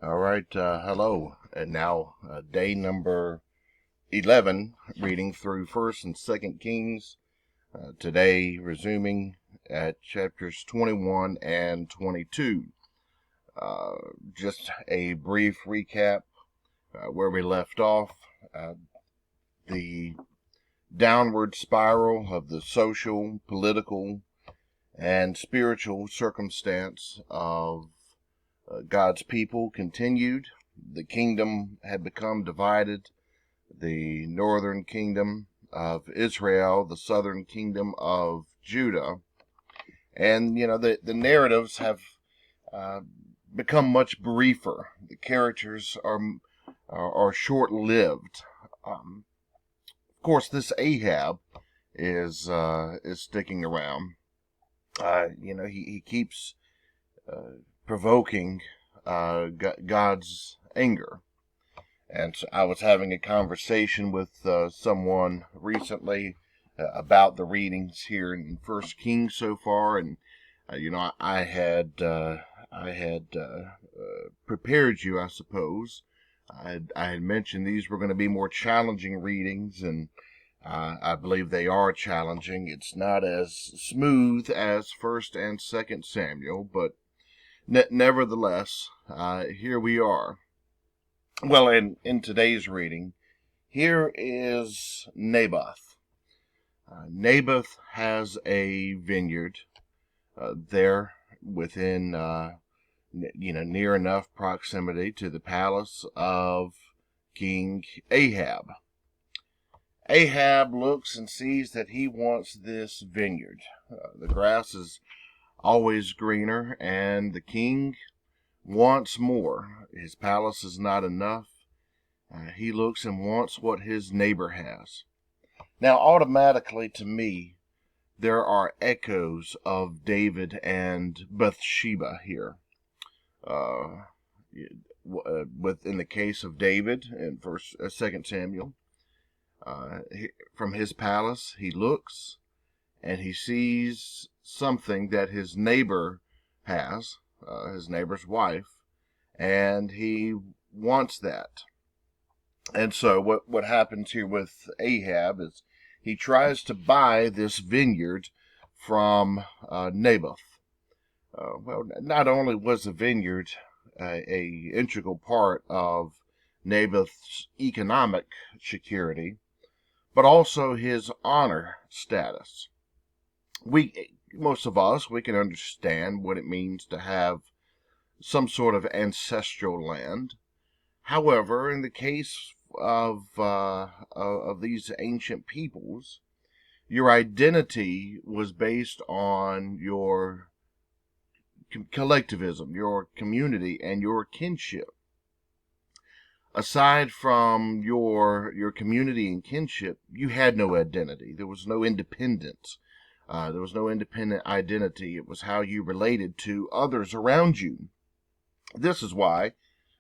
All right, hello. And now day number 11, reading through 1st and 2nd Kings. Today, resuming at chapters 21 and 22. Uh, just a brief recap where we left off. The downward spiral of the social, political, and spiritual circumstance of God's people continued. The kingdom had become divided. The northern kingdom of Israel, the southern kingdom of Judah. And, the narratives have uh, become much briefer. The characters are short-lived. Of course, this Ahab is sticking around. He keeps provoking God's anger. And so I was having a conversation with someone recently about the readings here in First Kings so far, and I had prepared you, I suppose. I had mentioned these were going to be more challenging readings, and I believe they are challenging. It's not as smooth as First and Second Samuel, but nevertheless, here we are. Well, in today's reading, here is Naboth. Naboth has a vineyard there within, near enough proximity to the palace of King Ahab. Ahab looks and sees that he wants this vineyard. The grass is always greener, and the king wants more. His palace is not enough. He looks and wants what his neighbor has. Now, automatically to me, there are echoes of David and Bathsheba here. In the case of David in Second Samuel, from his palace, he looks and he sees something that his neighbor has, his neighbor's wife, and he wants that. And so what happens here with Ahab is he tries to buy this vineyard from Naboth. Well, not only was the vineyard a integral part of Naboth's economic security, but also his honor status. Most of us, we can understand what it means to have some sort of ancestral land. However, in the case of these ancient peoples, your identity was based on your collectivism, your community, and your kinship. Aside from your community and kinship, you had no identity. There was no independence. There was no independent identity. It was how you related to others around you. This is why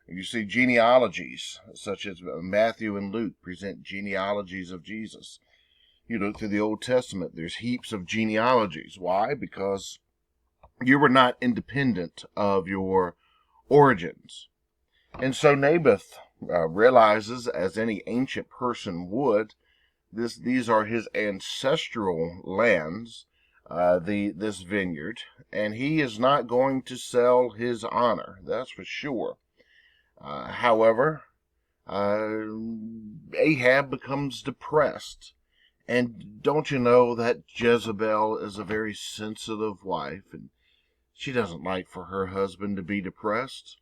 you see genealogies, such as Matthew and Luke present genealogies of Jesus. You look through the Old Testament, there's heaps of genealogies. Why? Because you were not independent of your origins. And so Naboth realizes, as any ancient person would, these are his ancestral lands, this vineyard, and he is not going to sell his honor, that's for sure. However, Ahab becomes depressed. And don't you know that Jezebel is a very sensitive wife, and she doesn't like for her husband to be depressed.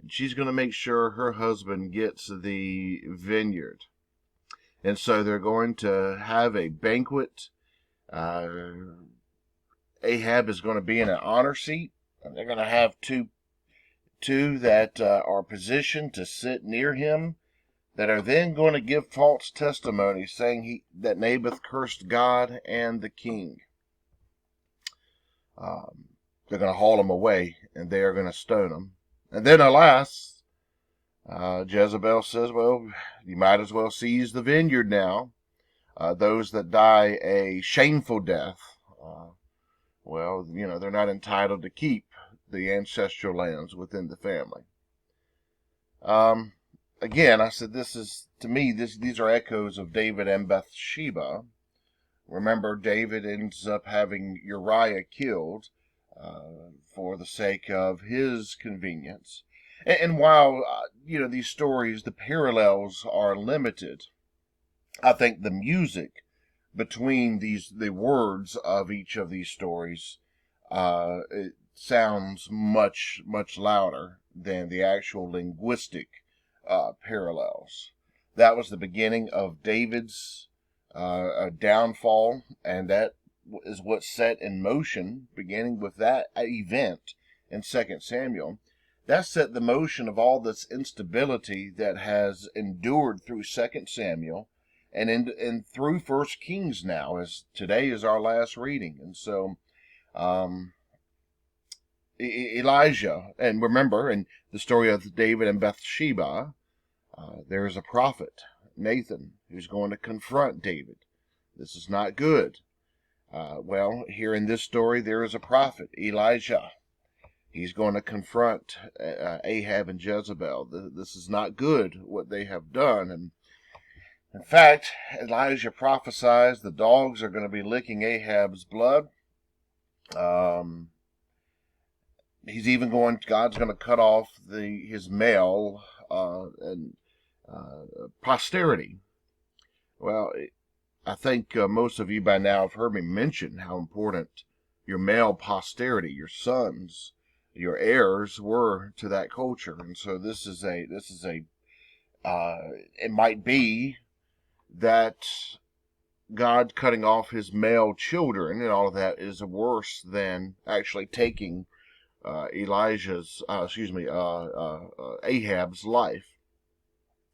And she's going to make sure her husband gets the vineyard. And so they're going to have a banquet. Ahab is going to be in an honor seat, and they're going to have two that are positioned to sit near him, that are then going to give false testimony, saying that Naboth cursed God and the king. They're going to haul him away, and they are going to stone him. And then, alas, Jezebel says, well, you might as well seize the vineyard now. Those that die a shameful death, they're not entitled to keep the ancestral lands within the family. Um, Again, I said this is, to me, these are echoes of David and Bathsheba. Remember, David ends up having Uriah killed for the sake of his convenience. And while, these stories, the parallels are limited, I think the music between the words of each of these stories, it sounds much, much louder than the actual linguistic parallels. That was the beginning of David's downfall, and that is what set in motion, beginning with that event in 2 Samuel. That set the motion of all this instability that has endured through 2 Samuel and through First Kings now, as today is our last reading. And so um, Elijah, and remember, in the story of David and Bathsheba, there is a prophet, Nathan, who's going to confront David. This is not good. Well, here in this story, there is a prophet, Elijah. He's going to confront Ahab and Jezebel. This is not good, what they have done. And in fact, Elijah prophesies the dogs are going to be licking Ahab's blood. He's even God's going to cut off his male and posterity. Well, I think most of you by now have heard me mention how important your male posterity, your sons, your heirs were to that culture. And so it might be that God cutting off his male children and all of that is worse than actually taking Ahab's life.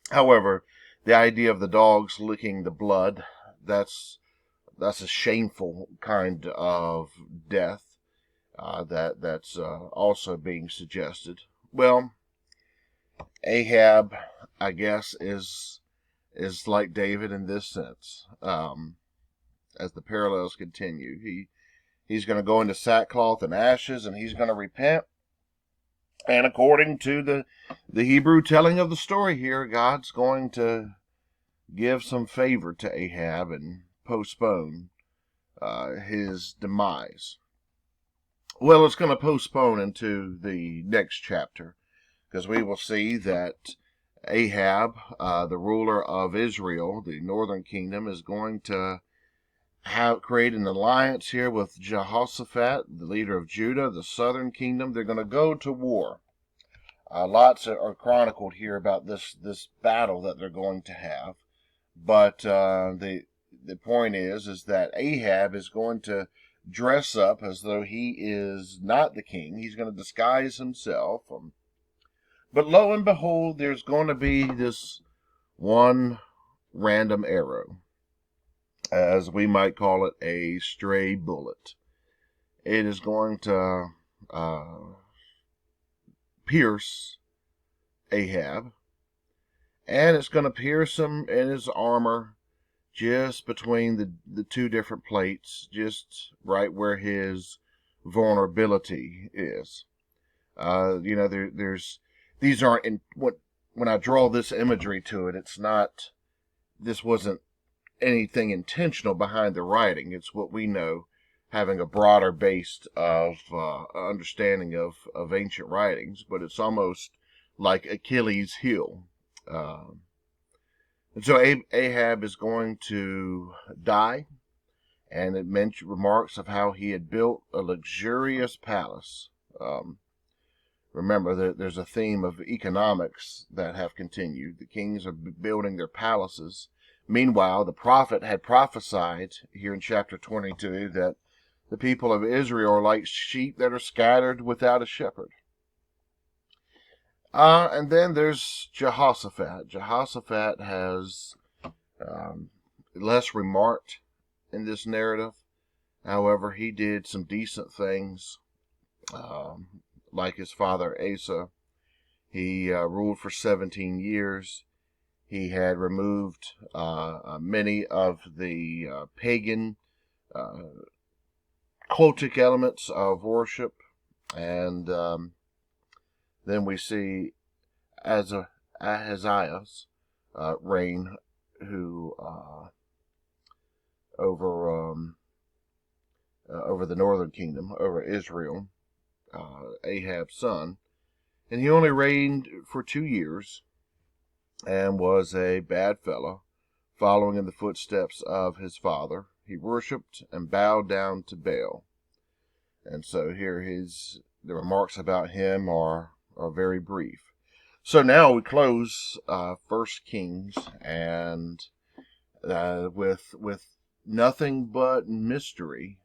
However, the idea of the dogs licking the blood, that's a shameful kind of death that's also being suggested. Well, Ahab, I guess, is like David in this sense. As the parallels continue, he's going to go into sackcloth and ashes, and he's going to repent. And according to the Hebrew telling of the story here, God's going to give some favor to Ahab and postpone his demise. Well, it's going to postpone into the next chapter, because we will see that Ahab, the ruler of Israel, the northern kingdom, is going to create an alliance here with Jehoshaphat, the leader of Judah, the southern kingdom. They're going to go to war. Lots are chronicled here about this battle that they're going to have. But the point is that Ahab is going to dress up as though he is not the king. He's going to disguise himself. But lo and behold, there's going to be this one random arrow, as we might call it, a stray bullet. It is going to pierce Ahab, and it's going to pierce him in his armor, just between the two different plates, just right where his vulnerability is. There's these aren't in what when I draw this imagery to it. This wasn't anything intentional behind the writing. It's what we know, having a broader base of understanding of ancient writings, but it's almost like Achilles' heel. And so Ahab is going to die, and it remarks of how he had built a luxurious palace. Remember that there's a theme of economics that have continued. The kings are building their palaces. Meanwhile, the prophet had prophesied here in chapter 22 that the people of Israel are like sheep that are scattered without a shepherd. And then there's Jehoshaphat. Jehoshaphat has less remarked in this narrative. However, he did some decent things, like his father Asa. He ruled for 17 years. He had removed many of the pagan cultic elements of worship, and then we see, as Ahaziah's reign, who over the northern kingdom, over Israel, Ahab's son, and he only reigned for 2 years, and was a bad fellow, following in the footsteps of his father. He worshipped and bowed down to Baal. And so here the remarks about him are very brief. So now we close 1 Kings, and with nothing but mystery.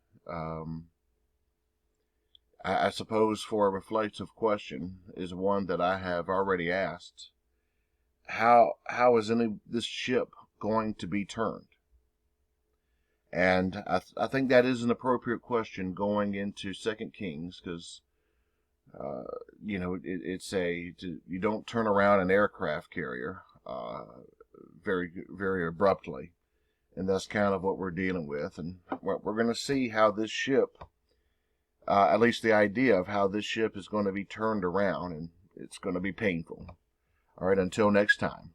I suppose for a reflective question is one that I have already asked. How is this ship going to be turned? And I think that is an appropriate question going into 2 Kings, because you don't turn around an aircraft carrier very very abruptly, and that's kind of what we're dealing with. And we're going to see how this ship, at least the idea of how this ship is going to be turned around, and it's going to be painful. All right, until next time.